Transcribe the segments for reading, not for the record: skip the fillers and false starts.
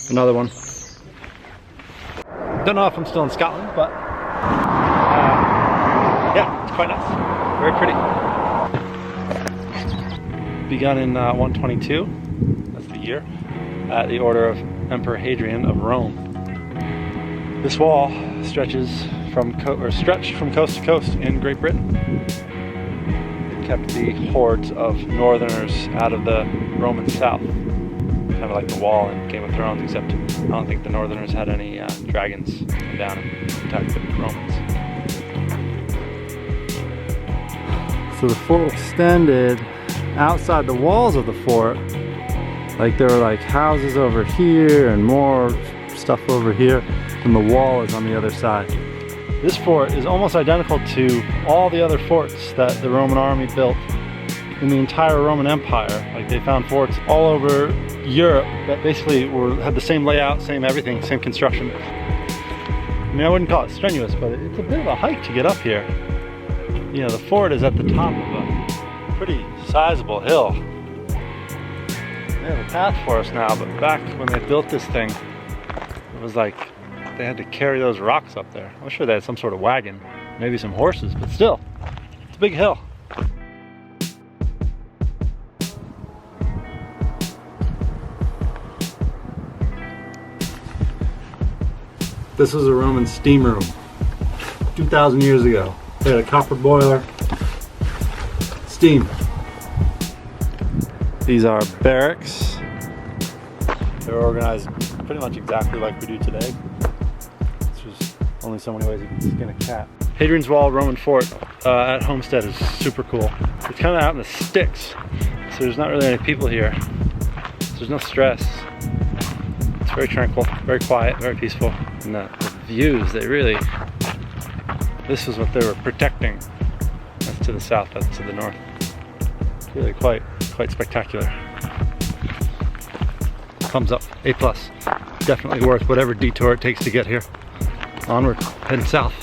Another one. Don't know if I'm still in Scotland, but yeah, it's quite nice. Very pretty. Begun in 122, that's the year, at the order of Emperor Hadrian of Rome. This wall stretches stretched from coast to coast in Great Britain. It kept the hordes of northerners out of the Roman south. Kind of like the wall in Game of Thrones, except I don't think the northerners had any dragons come down and attack the Romans. So the fort extended outside the walls of the fort. Like there were like houses over here and more stuff over here, and the wall is on the other side. This fort is almost identical to all the other forts that the Roman army built in the entire Roman Empire. Like they found forts all over Europe that basically had the same layout, same everything, same construction. I mean, I wouldn't call it strenuous, but it's a bit of a hike to get up here. You know, the fort is at the top of a pretty sizable hill. They have a path for us now, but back when they built this thing, it was like they had to carry those rocks up there. I'm sure they had some sort of wagon, maybe some horses, but still, it's a big hill. This was a Roman steam room 2,000 years ago. They had a copper boiler, steam. These are barracks. They're organized pretty much exactly like we do today. There's only so many ways you can skin a cat. Hadrian's Wall Roman Fort at Homestead is super cool. It's kind of out in the sticks, so there's not really any people here. So there's no stress. It's very tranquil, very quiet, very peaceful. And the views, this is what they were protecting. That's to the south, that's to the north. It's really quite spectacular. Thumbs up, A+. Definitely worth whatever detour it takes to get here. Onward, heading south.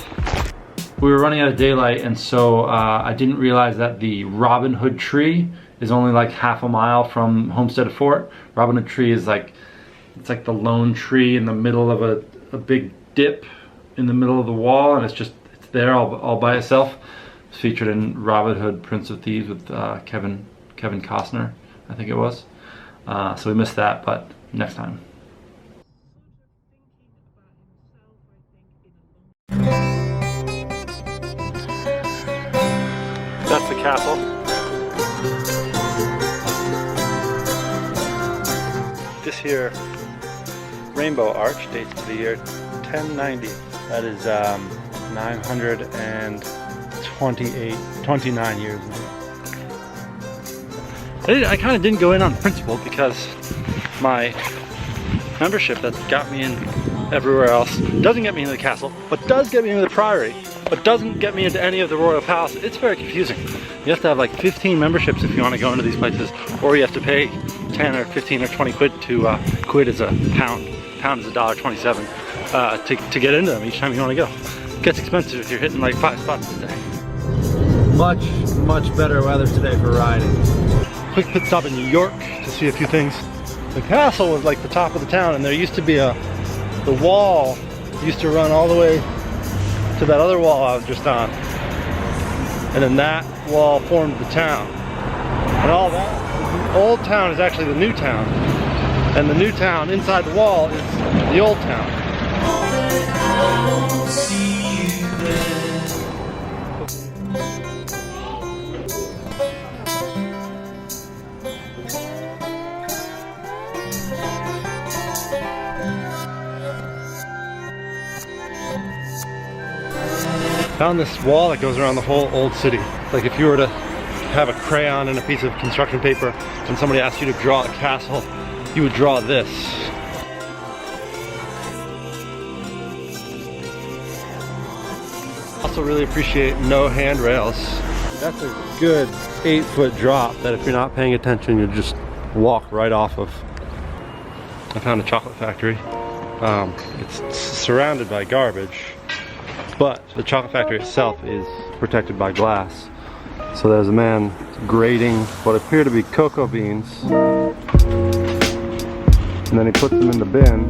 We were running out of daylight, and so I didn't realize that the Robin Hood tree is only like half a mile from Homestead Fort. Robin Hood tree is like, it's like the lone tree in the middle of a big dip in the middle of the wall, and it's there all by itself. It's featured in Robin Hood, Prince of Thieves with Kevin Costner, I think it was. So we missed that, but next time. That's the castle. This here rainbow arch dates to the year 1090. That is 929 years ago. I kind of didn't go in on principle because my membership that got me in everywhere else doesn't get me into the castle, but does get me into the priory, but doesn't get me into any of the royal palaces. It's very confusing. You have to have like 15 memberships if you want to go into these places, or you have to pay 10 or 15 or 20 quid to, quid is a pound. Pound is $1.27 to get into them each time you want to go. It gets expensive if you're hitting like 5 spots a day. Much better weather today for riding. Quick pit stop in New York to see a few things. The castle was like the top of the town, and there used to be the wall used to run all the way to that other wall I was just on. And then that wall formed the town. And all that, the old town is actually the new town. And the new town inside the wall is the old town. Found this wall that goes around the whole old city. Like if you were to have a crayon and a piece of construction paper and somebody asked you to draw a castle, you would draw this. Also really appreciate no handrails. That's a good 8-foot drop that if you're not paying attention, you just walk right off of. I found a chocolate factory. It's surrounded by garbage, but the chocolate factory itself is protected by glass. So there's a man grating what appear to be cocoa beans. and then he puts them in the bin,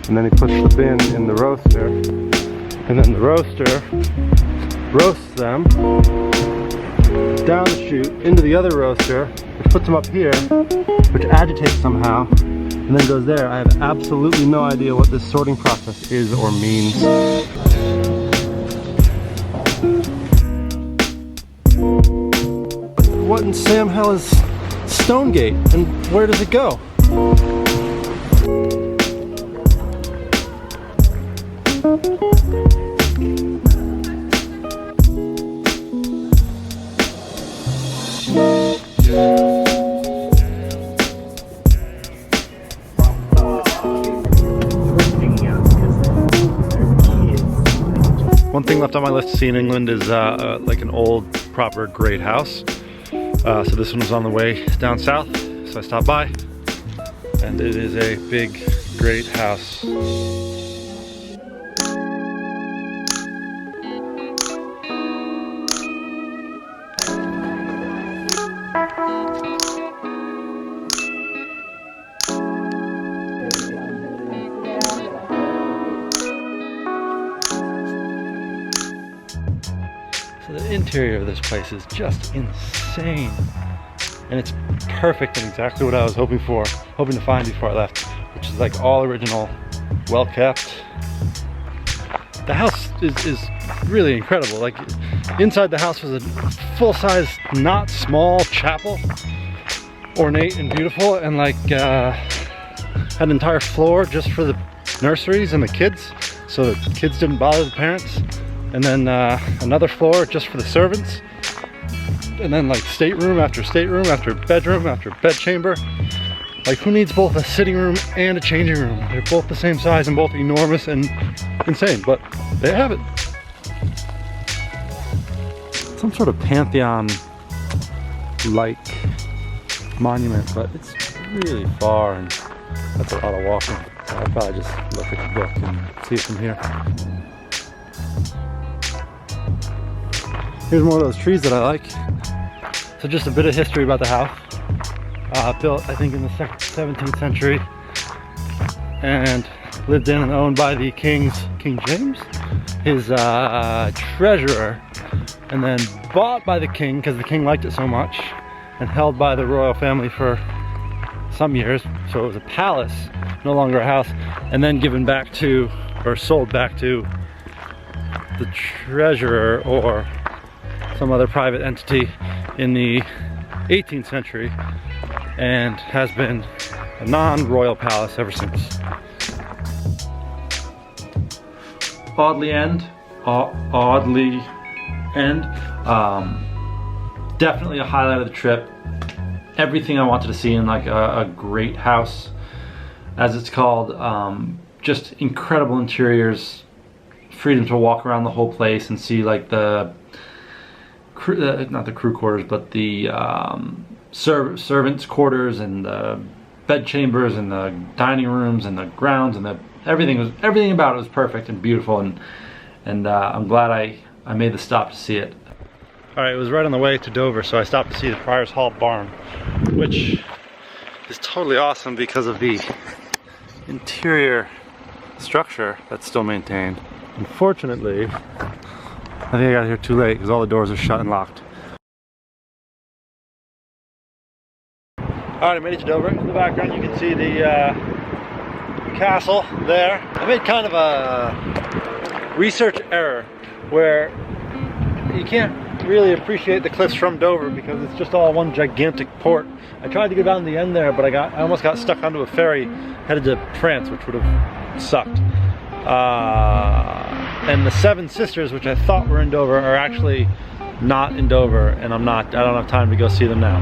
and then he puts the bin in the roaster, and then the roaster roasts them down the chute into the other roaster, which puts them up here, which agitates somehow, and then goes there. I have absolutely no idea what this sorting process is or means. What in Sam hell is Stonegate, and where does it go? One thing left on my list to see in England is like an old, proper, great house. So this one was on the way down south, so I stopped by, and it is a big, great house. So the interior of this place is just insane, and it's perfect and exactly what I was hoping to find before I left, which is like all original, well kept. The house is really incredible. Like inside the house was a full-size, not small chapel, ornate and beautiful, and like had an entire floor just for the nurseries and the kids, so the kids didn't bother the parents. And then another floor just for the servants, and then like stateroom after bedroom after bed chamber. Like, who needs both a sitting room and a changing room? They're both the same size and both enormous and insane, but they have it. Some sort of Pantheon-like monument, but it's really far and that's a lot of walking. So I'll probably just look at the book and see it from here. Here's more of those trees that I like. So just a bit of history about the house. Built, I think, in the 17th century, and lived in and owned by the King James, his treasurer, and then bought by the king because the king liked it so much, and held by the royal family for some years. So it was a palace, no longer a house, and then given back to, or sold back to, the treasurer or some other private entity in the 18th century, and has been a non-royal palace ever since. Audley End, definitely a highlight of the trip. Everything I wanted to see in like a great house, as it's called. Just incredible interiors, freedom to walk around the whole place and see like the not the crew quarters, but the servants' quarters and the bed chambers and the dining rooms and the grounds, and everything about it was perfect and beautiful, and I'm glad I made the stop to see it. All right, it was right on the way to Dover, so I stopped to see the Friars Hall barn, which is totally awesome because of the interior structure that's still maintained. Unfortunately, I think I got here too late because all the doors are shut and locked. Alright, I made it to Dover. In the background you can see the castle there. I made kind of a research error where you can't really appreciate the cliffs from Dover because it's just all one gigantic port. I tried to go down the end there, but I almost got stuck onto a ferry headed to France, which would have sucked. And the Seven Sisters, which I thought were in Dover, are actually not in Dover, and I don't have time to go see them now.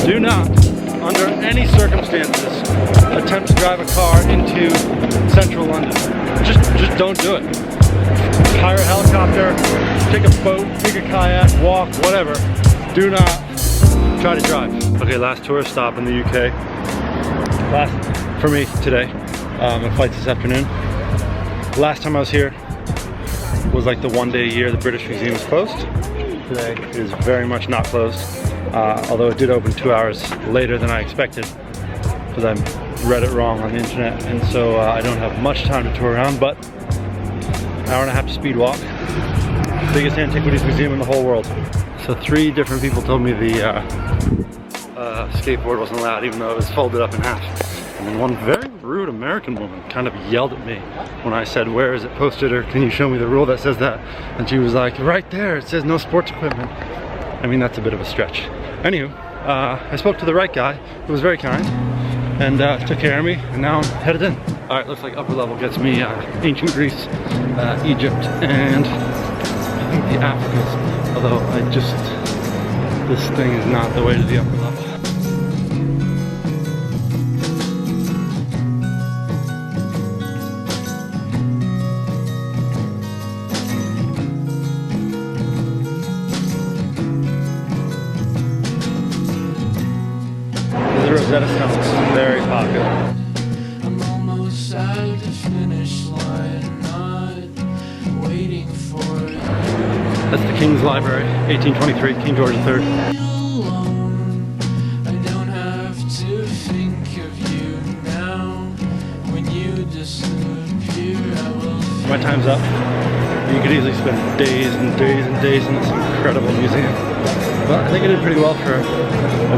Do not, under any circumstances, attempt to drive a car into central London. Just don't do it. Hire a helicopter, take a boat, take a kayak, walk, whatever. Do not try to drive. Okay, last tourist stop in the UK. Last for me today. My flight's this afternoon. Last time I was here was like the one day a year the British Museum is closed. Today is very much not closed, although it did open 2 hours later than I expected, because I read it wrong on the internet, and so I don't have much time to tour around, but an hour and a half to speed walk. Biggest antiquities museum in the whole world. So 3 different people told me the skateboard wasn't allowed, even though it was folded up in half. And then one very rude American woman kind of yelled at me when I said, "Where is it posted, or can you show me the rule that says that?" And she was like, "Right there, it says no sports equipment." I mean, that's a bit of a stretch. Anywho, I spoke to the right guy, who was very kind, and took care of me, and now I'm headed in. All right, looks like upper level gets me ancient Greece, Egypt, and I think the Africas, although this thing is not the way to the upper level. The Rosetta Stone is very popular. I'm almost at the finish line, not waiting for it. That's the King's Library, 1823, King George III. Alone, I don't have to think of you now. When you disappear, I will. My time's up. You could easily spend days and days and days in this incredible museum. But I think I did pretty well for a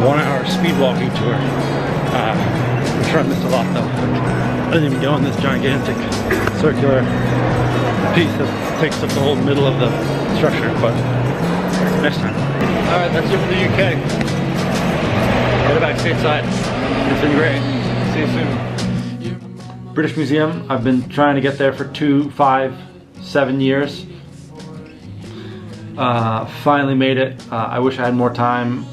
1-hour speed walking tour. I'm sure I missed a lot though. I didn't even go in this gigantic circular piece that takes up the whole middle of the structure, but next time. Alright, that's it for the UK. Headed back stateside. It's been great. See you soon. British Museum, I've been trying to get there for 2, 5, 7 years. Finally made it. I wish I had more time.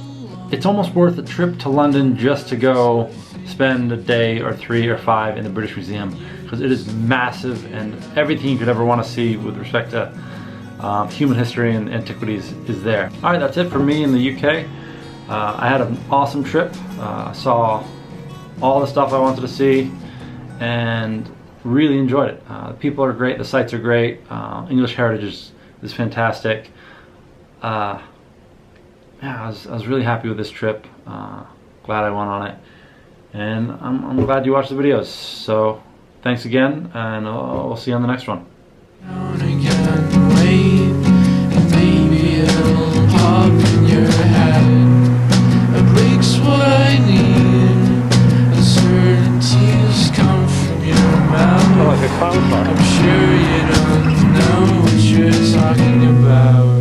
It's almost worth a trip to London just to go spend a day or 3 or 5 in the British Museum, because it is massive and everything you could ever want to see with respect to human history and antiquities is there. Alright, that's it for me in the UK. I had an awesome trip. I saw all the stuff I wanted to see and really enjoyed it. The people are great, the sites are great, English heritage is fantastic. Yeah, I was really happy with this trip. Glad I went on it, and I'm glad you watched the videos. So thanks again, and we'll see you on the next one. And maybe it'll pop in your head. A break's what I need. Uncertainties come from your mouth. Oh, like a clown car. I'm sure you don't know what you're talking about.